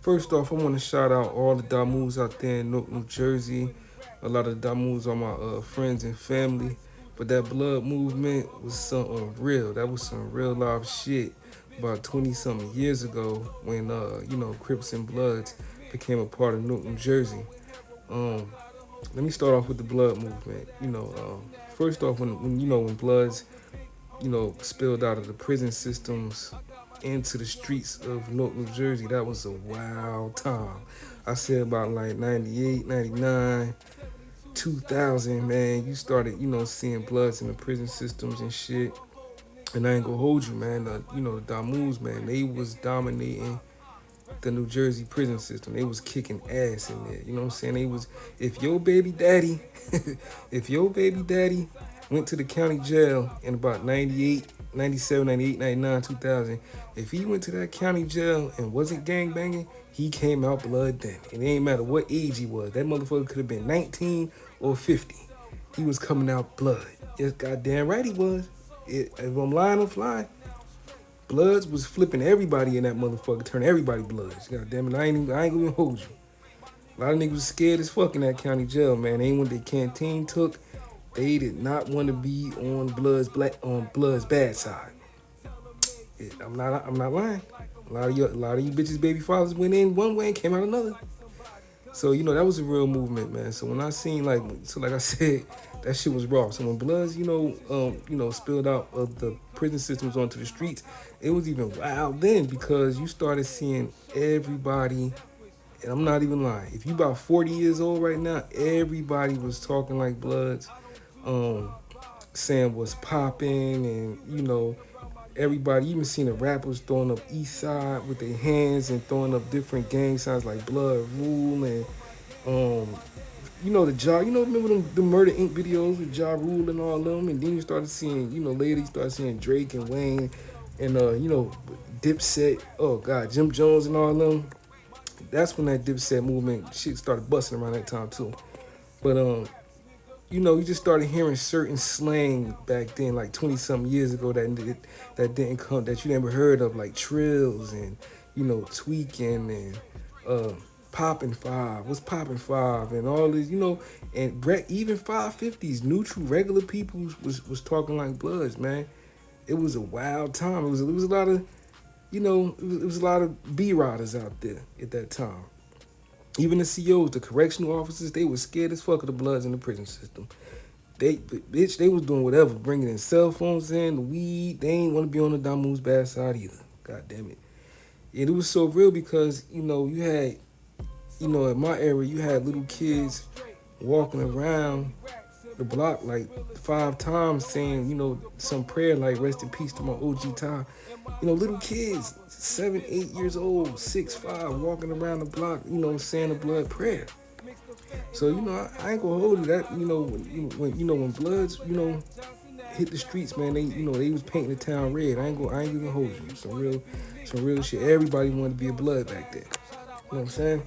First off, I want to shout out all the Damus out there in Newark, New Jersey. A lot of the Damus are my friends and family. But that blood movement was something real. That was some real life shit about 20 something years ago when, Crips and Bloods became a part of Newark, New Jersey. Um, Let me start off with the blood movement. First off, when Bloods spilled out of the prison systems into the streets of Newark, New Jersey, that was a wild time. I said about like 98, 99, 2000, man, you started, seeing Bloods in the prison systems and shit. And I ain't gonna hold you, man. The Damus, man, they was dominating the New Jersey prison system. They was kicking ass in there. You know what I'm saying? They was if your baby daddy, if your baby daddy went to the county jail in about 98, 97, 98, 99, 2000, if he went to that county jail and wasn't gang banging, he came out blood then. It ain't matter what age he was. That motherfucker could have been 19 or 50. He was coming out blood. Yes, goddamn right he was. If I'm lying, I'm flying. Bloods was flipping everybody in that motherfucker, turning everybody bloods. God damn it, I ain't gonna hold you. A lot of niggas was scared as fuck in that county jail, man. They ain't want their canteen took. They did not want to be on Blood's bad side. I'm not lying. A lot of you bitches baby fathers went in one way and came out another. So that was a real movement, man. So when I seen like I said, that shit was raw. So when Bloods, spilled out of the prison systems onto the streets, it was even wild then because you started seeing everybody. And I'm not even lying. If you about 40 years old right now, everybody was talking like Bloods, saying what's popping, and everybody, even seen the rappers throwing up East Side with their hands and throwing up different gang signs like Blood Rule and the Ja, remember the Murder Inc. videos with Ja Rule and all of them, and then you started seeing, later you started seeing Drake and Wayne and Dipset, oh god, Jim Jones and all of them. That's when that Dipset movement shit started busting around that time too. But you just started hearing certain slang back then, like 20 something years ago that you never heard of, like trills and tweaking and popping five, what's popping five, and all this, and even 550s, neutral, regular people was talking like Bloods, man. It was a wild time. It was a lot of, it was a lot of B riders out there at that time. Even the COs, the correctional officers, they was scared as fuck of the Bloods in the prison system. They was doing whatever, bringing in cell phones in, the weed. They ain't want to be on the Damu's bad side either. God damn it. And it was so real because, you had, in my area, you had little kids walking around the block like 5 times saying, some prayer like rest in peace to my OG Ty. Little kids, 7, 8 years old, 6, 5, walking around the block, saying a blood prayer. So, I ain't gonna hold you that, when Bloods, hit the streets, man, they was painting the town red. I ain't gonna hold you. Some real shit. Everybody wanted to be a Blood back then. You know what I'm saying?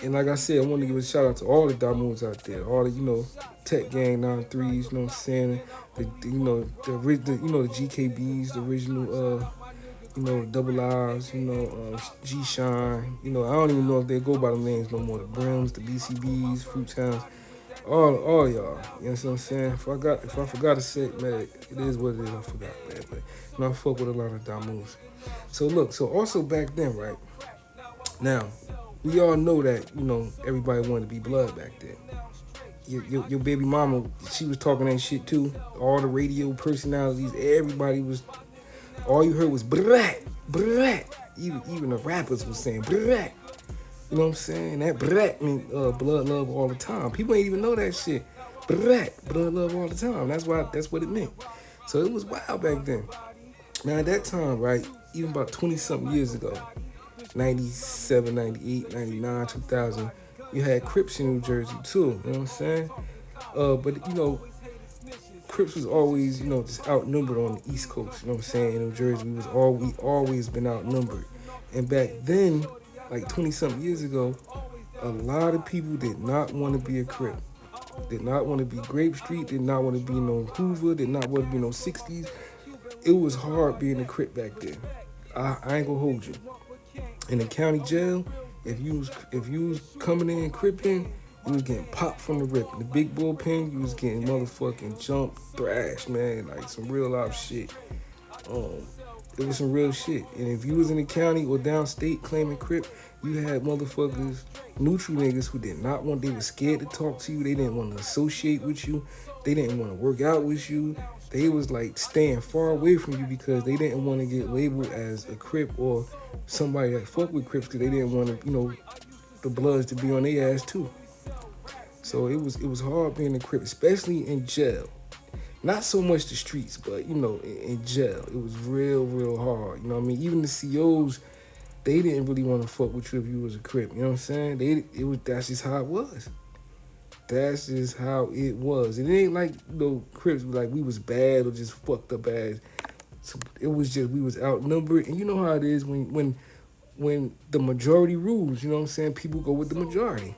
And like I said, I want to give a shout out to all the Damus out there, all the Tech Gang 93s, you know what I'm saying? The GKBs, the original Double I's, G Shine, I don't even know if they go by the names no more. The Brims, the BCBs, Fruit Towns, all y'all. You know what I'm saying? If I forgot to say it, man, it is what it is. I forgot, man. But I fuck with a lot of Damus. So also back then, right? Now, we all know that, everybody wanted to be Blood back then. Your baby mama, she was talking that shit too. All the radio personalities, everybody was, all you heard was brat, brat. Even the rappers was saying brat. You know what I'm saying? That brat mean blood love all the time. People ain't even know that shit. Brat, blood love all the time. That's what it meant. So it was wild back then. Now at that time, right, even about 20 something years ago, 97, 98, 99, 2000, you had Crips in New Jersey too, you know what I'm saying? But Crips was always, just outnumbered on the East Coast, you know what I'm saying? In New Jersey, we always been outnumbered. And back then, like 20 something years ago, a lot of people did not want to be a Crip. Did not want to be Grape Street, did not want to be no Hoover, did not want to be no 60s. It was hard being a Crip back then. I ain't gonna hold you. In the county jail, if you was coming in cripping, you was getting popped from the rip. In the big bullpen, you was getting motherfucking jumped, thrashed, man, like some real life shit. Um, it was some real shit. And if you was in the county or downstate claiming Crip, you had motherfuckers, neutral niggas who did not want, they were scared to talk to you. They didn't want to associate with you. They didn't want to work out with you. They was like staying far away from you because they didn't want to get labeled as a Crip or somebody that fuck with Crips because they didn't want to, the Bloods to be on their ass too. So it was hard being a Crip, especially in jail. Not so much the streets, but in jail, it was real hard. You know what I mean? Even the COs, they didn't really want to fuck with you if you was a Crip. You know what I'm saying? That's just how it was. That's just how it was. It ain't like Crips like we was bad or just fucked up ass. So it was just we was outnumbered, and you know how it is when the majority rules. You know what I'm saying? People go with the majority.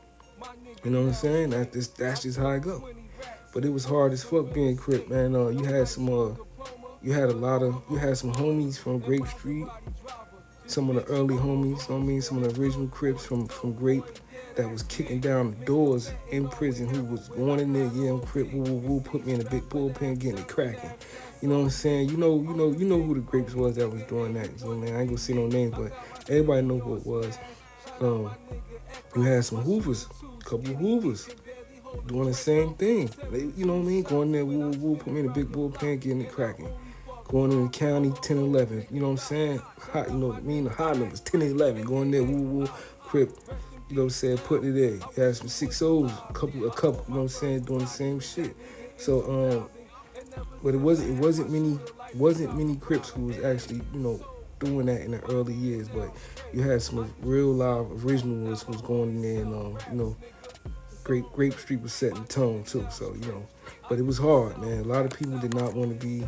You know what I'm saying? That's just how it go. But it was hard as fuck being Crip, man. You had some homies from Grape Street, some of the early homies, you know what I mean, some of the original Crips from Grape that was kicking down the doors in prison, who was going in there, yeah, I'm Crip, woo, woo, woo, put me in a big bullpen, getting it cracking. You know what I'm saying? You know who the Grapes was that was doing that. So man, I ain't gonna say no names, but everybody know who it was. You had some Hoovers, a couple of Hoovers, doing the same thing. They, you know what I mean? Going there, woo, woo, woo, put me in a big bullpen, getting it cracking. Going in the county, 10, 11. You know what I'm saying? Hot, the high numbers, 10 and 11. Going there, woo, woo, Crip. You know what I'm saying? Putting it in. You had some 6-0s, a couple, you know what I'm saying? Doing the same shit. So, but it wasn't many Crips who was actually, doing that in the early years. But you had some real live originals who was going in there and, Grape Street was setting the tone too, so but it was hard, man. A lot of people did not want to be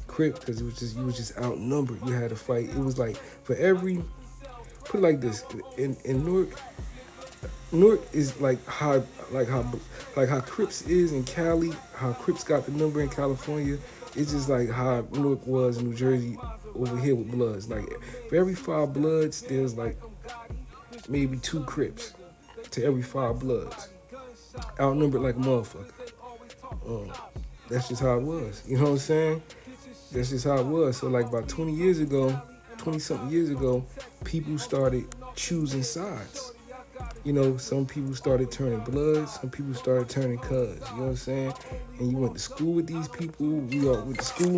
Crip because you was just outnumbered. You had to fight. It was like for every, put it like this, in Newark is like how Crips is in Cali, how Crips got the number in California. It's just like how Newark was in New Jersey over here with Bloods. Like for every 5 Bloods, there's like maybe 2 Crips to every 5 Bloods. Outnumbered like a motherfucker. That's just how it was. You know what I'm saying? That's just how it was. So like about 20 something years ago, people started choosing sides. Some people started turning Bloods, some people started turning Cuz. You know what I'm saying? And you went to school with these people. We all went to school.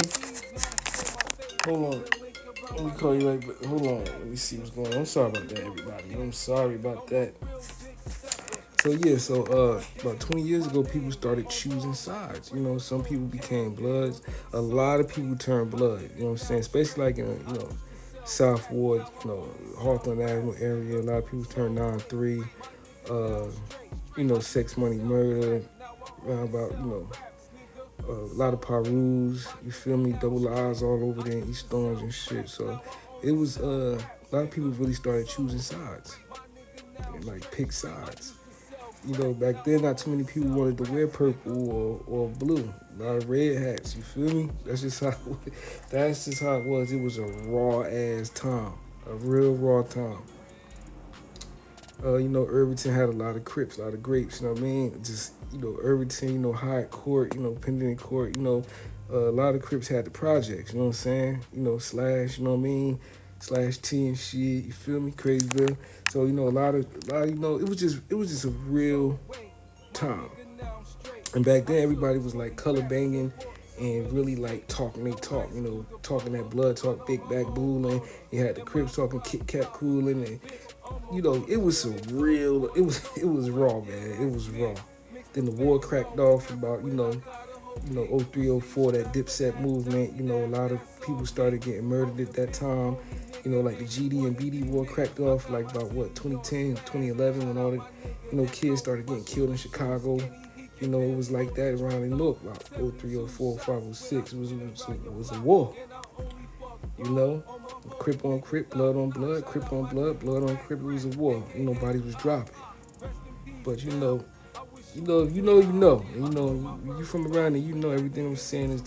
Hold on. Let me call you right back. Hold on. Let me see what's going on. I'm sorry about that, everybody. I'm sorry about that. So about 20 years ago, people started choosing sides. Some people became Bloods. A lot of people turned Blood. You know what I'm saying? Especially like in South Ward, Hawthorne Avenue area. A lot of people turned 9-3. Sex, money, murder. About a lot of Perus. You feel me? Double I's all over there in East Orange and shit. So it was a lot of people really started choosing sides, and, like pick sides. Back then, not too many people wanted to wear purple or blue. A lot of red hats. You feel me? That's just how it was. It was a raw ass time, a real raw time. Irvington had a lot of Crips, a lot of Grapes. You know what I mean? Just Irvington, Hyatt Court, Pendleton Court. A lot of Crips had the projects. You know what I'm saying? Slash. You know what I mean? Slash T and shit. You feel me? Crazyville. So a lot of it was just a real time. And back then everybody was like color banging and really like talking they talk, talking that blood talk, big back booling. You had the Crips talking Kit Kat cooling, and it was some real. It was raw, man. It was raw. Then the war cracked off about 03, 04, that Dipset movement. A lot of people started getting murdered at that time. Like the GD and BD war cracked off like about 2010, 2011, when all the kids started getting killed in Chicago. It was like that around in Newark about 03, 04, 05, 06. It was a war. Crip on Crip, blood on blood, Crip on blood, blood on Crip. It was a war. Bodies was dropping. But if you know. And you from around there, everything I'm saying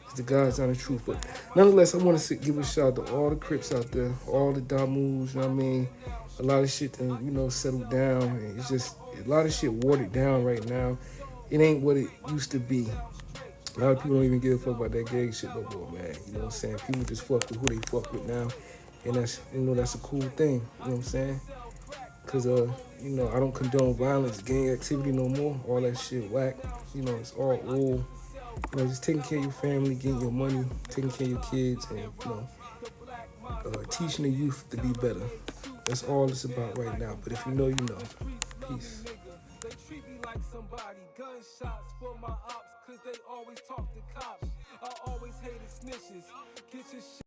It's the God's honest truth. But nonetheless, I want to give a shout out to all the Crips out there, all the Damus, you know what I mean? A lot of shit that, settled down. And it's just a lot of shit watered down right now. It ain't what it used to be. A lot of people don't even give a fuck about that gang shit no more, man. You know what I'm saying? People just fuck with who they fuck with now. And that's a cool thing. You know what I'm saying? Cause I don't condone violence, gang activity no more. All that shit whack. It's all old. Just taking care of your family, getting your money, taking care of your kids, and teaching the youth to be better. That's all it's about right now. But if you know, you know. Peace. They treat me like somebody, gunshots for my ops, cause they always talk to cops. I always hated snitches. Get your shit.